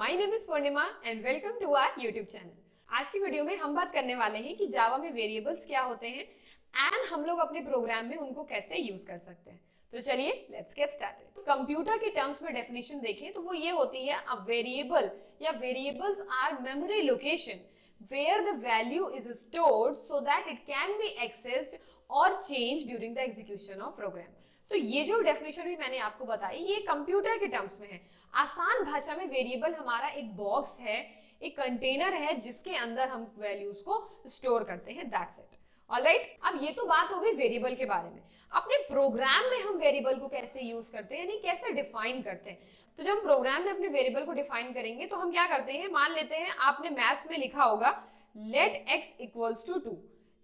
My name is Purnima and welcome to our YouTube channel. आज की video में हम बात करने वाले हैं कि जावा में वेरिएबल्स क्या होते हैं एंड हम लोग अपने प्रोग्राम में उनको कैसे यूज कर सकते हैं। तो चलिए लेट्स गेट स्टार्टेड। कंप्यूटर की टर्म्स में डेफिनेशन देखें तो वो ये होती है अ वेरिएबल या variables are memory location where the value is stored so that it can be accessed or changed during the execution of program। तो ये जो डेफिनेशन भी मैंने आपको बताई ये कंप्यूटर के टर्म्स में है। आसान भाषा में वेरिएबल हमारा एक बॉक्स है, एक कंटेनर है जिसके अंदर हम वैल्यूज को स्टोर करते हैं। That's it. ऑलराइट, अब ये तो बात हो गई वेरिएबल के बारे में। अपने प्रोग्राम में हम वेरिएबल को कैसे यूज करते हैं, यानी कैसे डिफाइन करते हैं। तो जब हम प्रोग्राम में अपने वेरिएबल को डिफाइन करेंगे तो हम क्या करते हैं, मान लेते हैं आपने मैथ्स में लिखा होगा लेट x इक्वल्स टू 2,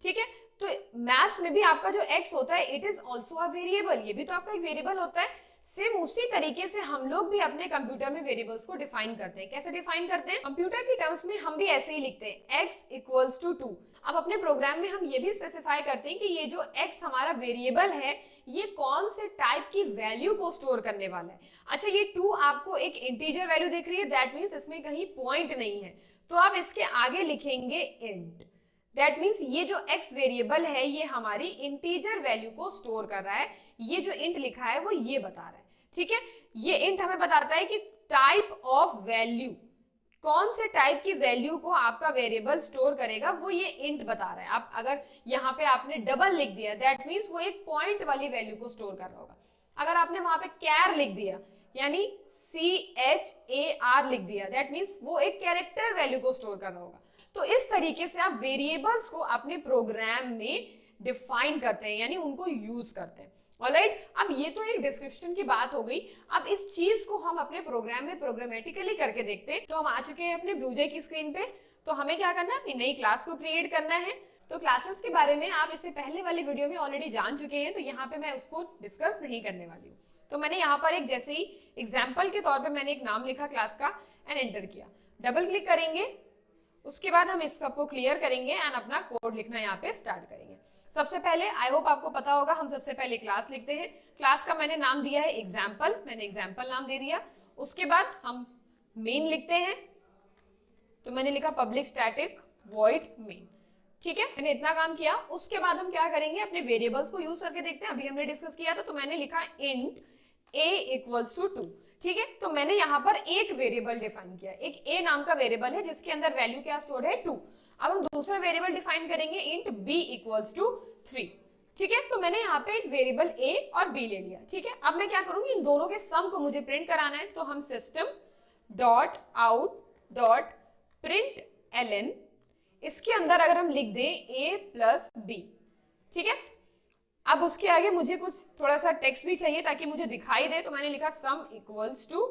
ठीक है। तो मैथ्स में भी आपका जो x होता है it is also a variable, ये भी तो आपका एक वेरिएबल होता है। सेम उसी तरीके से हम लोग भी अपने कंप्यूटर में वेरिएबल्स को डिफाइन करते हैं। कैसे डिफाइन करते हैं, कंप्यूटर की टर्म्स में हम भी ऐसे ही लिखते हैं x इक्वल्स टू 2। अब अपने प्रोग्राम में हम ये भी स्पेसिफाई करते हैं कि ये जो x हमारा वेरिएबल है ये कौन से टाइप की वैल्यू को स्टोर करने वाला है। अच्छा, ये 2 आपको एक इंटीजर वैल्यू दिख रही है, दैट मीन्स इसमें कहीं पॉइंट नहीं है, तो आप इसके आगे लिखेंगे इंट। दैट मीन्स ये जो x वेरिएबल है ये हमारी इंटीजर वैल्यू को स्टोर कर रहा है। ये जो इंट लिखा है वो ये बता रहा है, ठीक है। ये इंट हमें बताता है कि टाइप ऑफ वैल्यू, कौन से टाइप की वैल्यू को आपका वेरिएबल स्टोर करेगा वो ये इंट बता रहा है। आप अगर यहाँ पे आपने डबल लिख दिया दैट मीन्स वो एक पॉइंट वाली वैल्यू को स्टोर कर रहा होगा। अगर आपने वहां पे कैर लिख दिया यानी CHAR लिख दिया दैट मीन्स वो एक कैरेक्टर वैल्यू को स्टोर कर रहा होगा। तो इस तरीके से आप वेरिएबल्स को अपने प्रोग्राम में डिफाइन करते हैं, यानी उनको यूज करते हैं। ऑलराइट, अब ये तो एक डिस्क्रिप्शन की बात हो गई। अब इस चीज को हम अपने प्रोग्राम में प्रोग्रामेटिकली करके देखते हैं। तो हम आ चुके हैं अपने ब्लूजे की स्क्रीन पे। तो हमें क्या करना है, अपनी नई क्लास को क्रिएट करना है। तो क्लासेस के बारे में आप इससे पहले वाले वीडियो में ऑलरेडी जान चुके हैं, तो यहाँ पे मैं उसको डिस्कस नहीं करने वाली हूँ। तो मैंने यहाँ पर एक जैसे ही एग्जाम्पल के तौर पे मैंने एक नाम लिखा क्लास का एंड एंटर किया। डबल क्लिक करेंगे, उसके बाद हम इस सबको क्लियर करेंगे एंड अपना कोड लिखना यहाँ पे स्टार्ट करेंगे। सबसे पहले आई होप आपको पता होगा हम सबसे पहले क्लास लिखते हैं। क्लास का मैंने नाम दिया है एग्जाम्पल, मैंने एग्जाम्पल नाम दे दिया। उसके बाद हम मेन लिखते हैं, तो मैंने लिखा पब्लिक स्टैटिक वॉइड मेन, ठीक है। मैंने इतना काम किया। उसके बाद हम क्या करेंगे, अपने वेरिएबल्स को यूज करके देखते हैं। अभी हमने डिस्कस किया था, तो मैंने लिखा इंट a इक्वल्स टू 2, ठीक है। तो मैंने यहाँ पर एक वेरिएबल डिफाइन किया, एक a नाम का वेरिएबल है जिसके अंदर वैल्यू क्या स्टोर है 2। अब हम दूसरा वेरिएबल डिफाइन करेंगे इंट b इक्वल्स टू 3, ठीक है। तो मैंने यहाँ पे एक वेरिएबल a और b ले लिया, ठीक है। अब मैं क्या करूंगी, इन दोनों के सम को मुझे प्रिंट कराना है। तो हम system dot out dot print ln, इसके अंदर अगर हम लिख दें a प्लस b, ठीक है। अब उसके आगे मुझे कुछ थोड़ा सा टेक्स्ट भी चाहिए ताकि मुझे दिखाई दे, तो मैंने लिखा सम इक्वल्स टू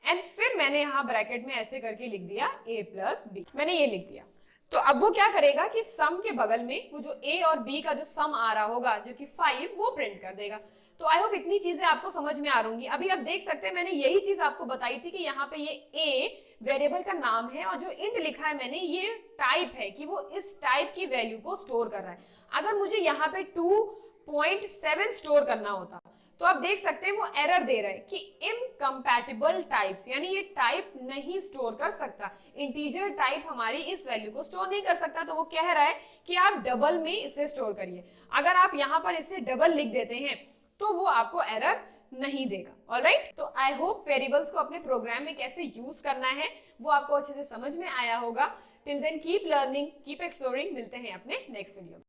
एंड फिर मैंने यहाँ ब्रैकेट में ऐसे करके लिख दिया a प्लस b, मैंने ये लिख दिया। तो अब वो क्या करेगा कि सम के बगल में वो जो a और b का जो सम आ रहा होगा जो कि 5 वो प्रिंट कर देगा। तो आई होप इतनी चीजें आपको समझ में आ रही। अभी आप देख सकते हैं मैंने यही चीज आपको बताई थी कि यहाँ पे ये a वेरिएबल का नाम है और जो इंट लिखा है मैंने ये टाइप है कि वो इस टाइप की वैल्यू को स्टोर कर रहा है। अगर मुझे यहाँ पे 2.7 स्टोर करना होता तो आप देख सकते हैं वो एरर दे रहा है कि इनकम्पैटिबल टाइप्स, यानी ये टाइप नहीं स्टोर कर सकता, इंटीजर टाइप हमारी इस वैल्यू को स्टोर नहीं कर सकता। तो वो कह रहा है कि आप डबल में इसे स्टोर करिए। अगर आप यहाँ पर इसे डबल लिख देते हैं तो वो आपको एरर नहीं देगा। ऑलराइट, तो आई होप वेरिएबल्स को अपने प्रोग्राम में कैसे यूज करना है वो आपको अच्छे से समझ में आया होगा। Till then keep learning, keep exploring. मिलते हैं अपने नेक्स्ट वीडियो में।